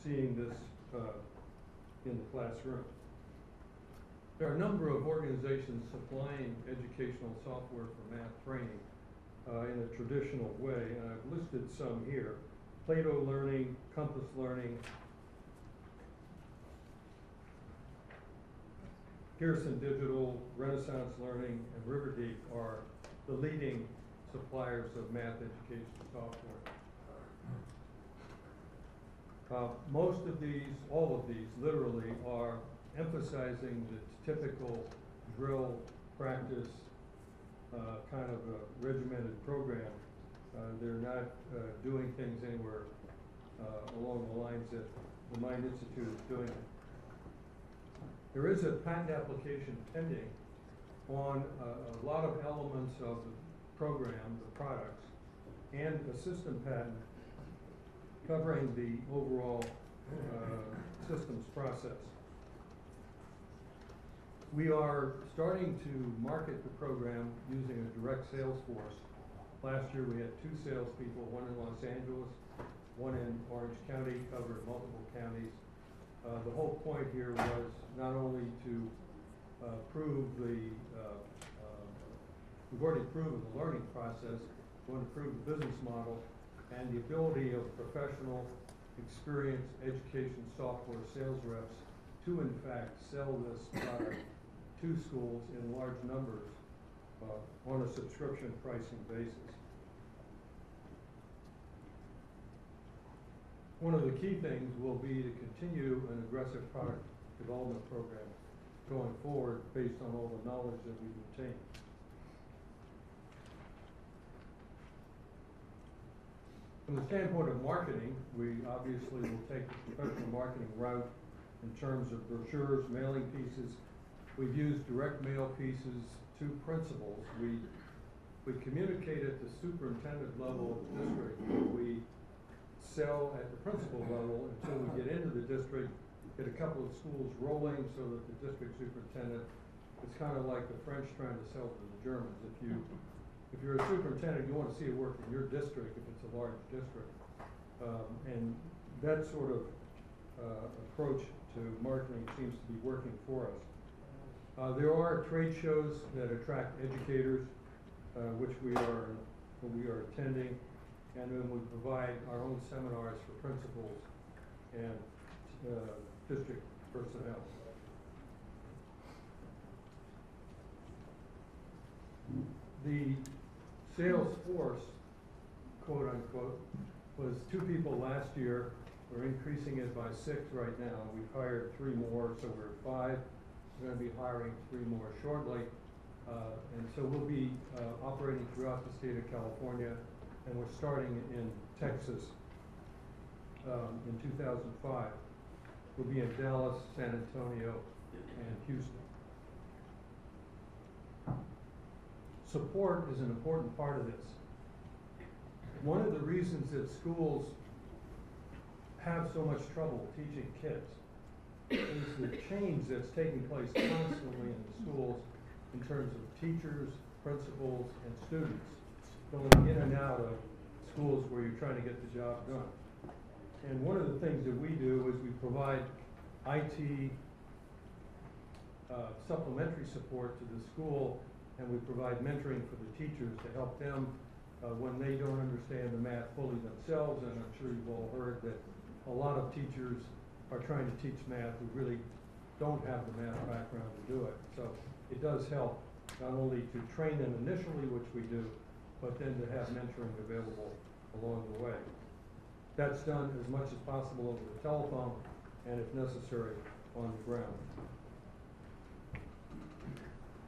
seeing this in the classroom. There are a number of organizations supplying educational software for math training in a traditional way, and I've listed some here. Plato Learning, Compass Learning, Pearson Digital, Renaissance Learning, and Riverdeep are the leading suppliers of math education software. Most of these, all of these, literally, are emphasizing the typical drill practice kind of a regimented program. They're not doing things anywhere along the lines that the Mind Institute is doing it. There is a patent application pending on a lot of elements of the program, the products, and a system patent covering the overall systems process. We are starting to market the program using a direct sales force. Last year we had 2 salespeople, one in Los Angeles, one in Orange County, covered multiple counties. The whole point here was not only to prove the, we've already proven the learning process, we want to prove the business model and the ability of professional, experienced education software sales reps to in fact sell this product to schools in large numbers on a subscription pricing basis. One of the key things will be to continue an aggressive product development program going forward based on all the knowledge that we've obtained. From the standpoint of marketing, we obviously will take the professional marketing route in terms of brochures, mailing pieces. We've used direct mail pieces to principals. We communicate at the superintendent level of the district. We sell at the principal level until we get into the district, get a couple of schools rolling so that the district superintendent, it's kind of like the French trying to sell to the Germans. If you're a superintendent, you want to see it work in your district if it's a large district. And that sort of approach to marketing seems to be working for us. There are trade shows that attract educators, which we are attending, and then we provide our own seminars for principals and district personnel. The sales force, quote unquote, was 2 people last year. We're increasing it by 6 right now. We've hired 3 more, so we're at 5. We're going to be hiring 3 more shortly. And so we'll be operating throughout the state of California, and we're starting in Texas in 2005. We'll be in Dallas, San Antonio, and Houston. Support is an important part of this. One of the reasons that schools have so much trouble teaching kids is the change that's taking place constantly in the schools in terms of teachers, principals, and students going in and out of schools where you're trying to get the job done. And one of the things that we do is we provide IT supplementary support to the school, and we provide mentoring for the teachers to help them when they don't understand the math fully themselves. And I'm sure you've all heard that a lot of teachers are trying to teach math who really don't have the math background to do it. So it does help not only to train them initially, which we do, but then to have mentoring available along the way. That's done as much as possible over the telephone and, if necessary, on the ground.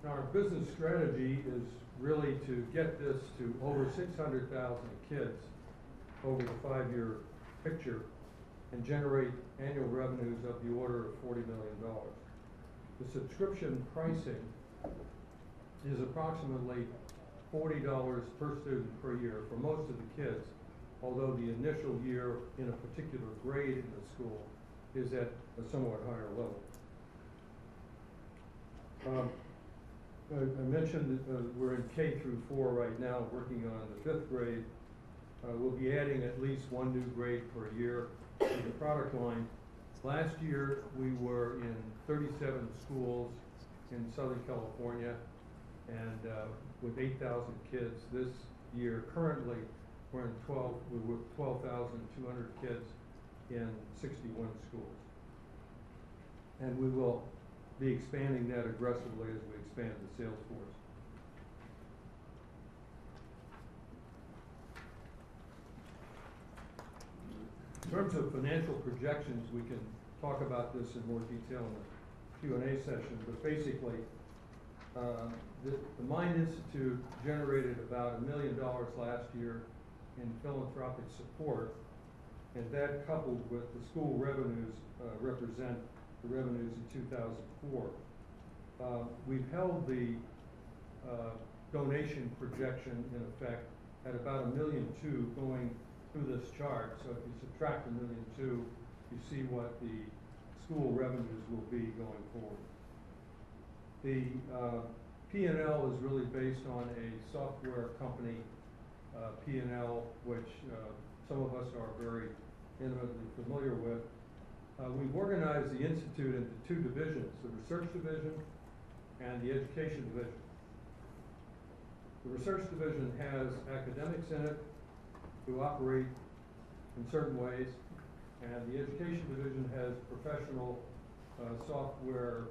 Now, our business strategy is really to get this to over 600,000 kids over the 5-year picture and generate annual revenues of the order of $40 million. The subscription pricing is approximately $40 per student per year for most of the kids, although the initial year in a particular grade in the school is at a somewhat higher level. I mentioned that we're in K through 4 right now, working on the 5th grade. We'll be adding at least 1 new grade per year in the product line. Last year, we were in 37 schools in Southern California and with 8,000 kids. This year, currently, we're with 12,200 kids in 61 schools. And we will be expanding that aggressively as we expand the sales force. In terms of financial projections, we can talk about this in more detail in the Q&A session, but basically, the Mind Institute generated about $1 million last year in philanthropic support, and that coupled with the school revenues represent the revenues in 2004. We've held the donation projection in effect at about $1.2 million going through this chart. So if you subtract $1.2 million, you see what the school revenues will be going forward. The P&L is really based on a software company P&L, which some of us are very intimately familiar with. We've organized the Institute into two divisions, the Research Division and the Education Division. The Research Division has academics in it who operate in certain ways, and the Education Division has professional software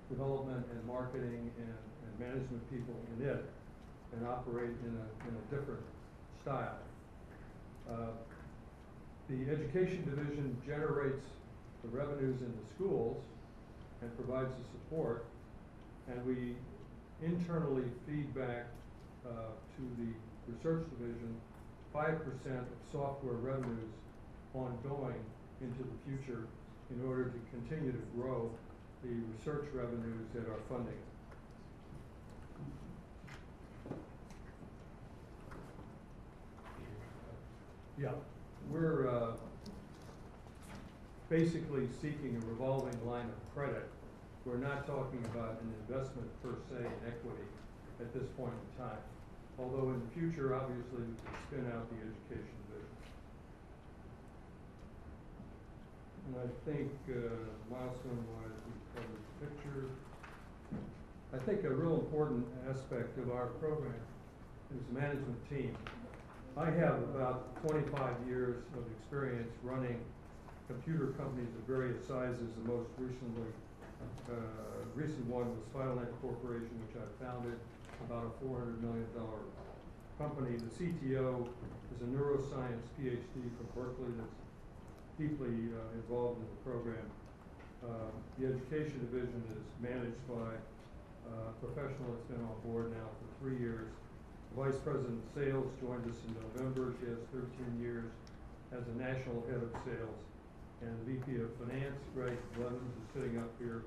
development and marketing and management people in it, and operate in a different style. The Education Division generates the revenues in the schools and provides the support, and we internally feed back to the Research Division 5% of software revenues ongoing into the future in order to continue to grow the research revenues that are funding. Yeah, we're basically seeking a revolving line of credit. We're not talking about an investment per se in equity at this point in time. Although in the future, obviously, we can spin out the Education Division. And I think milestone-wise, we've covered the picture. I think a real important aspect of our program is the management team. I have about 25 years of experience running computer companies of various sizes. The most recent one was FileNet Corporation, which I founded, about a $400 million company. The CTO is a neuroscience PhD from Berkeley that's deeply involved in the program. The Education Division is managed by a professional that's been on board now for 3 years. The Vice President of Sales joined us in November. She has 13 years as a national head of sales. And the VP of Finance, Greg Levins, is sitting up here,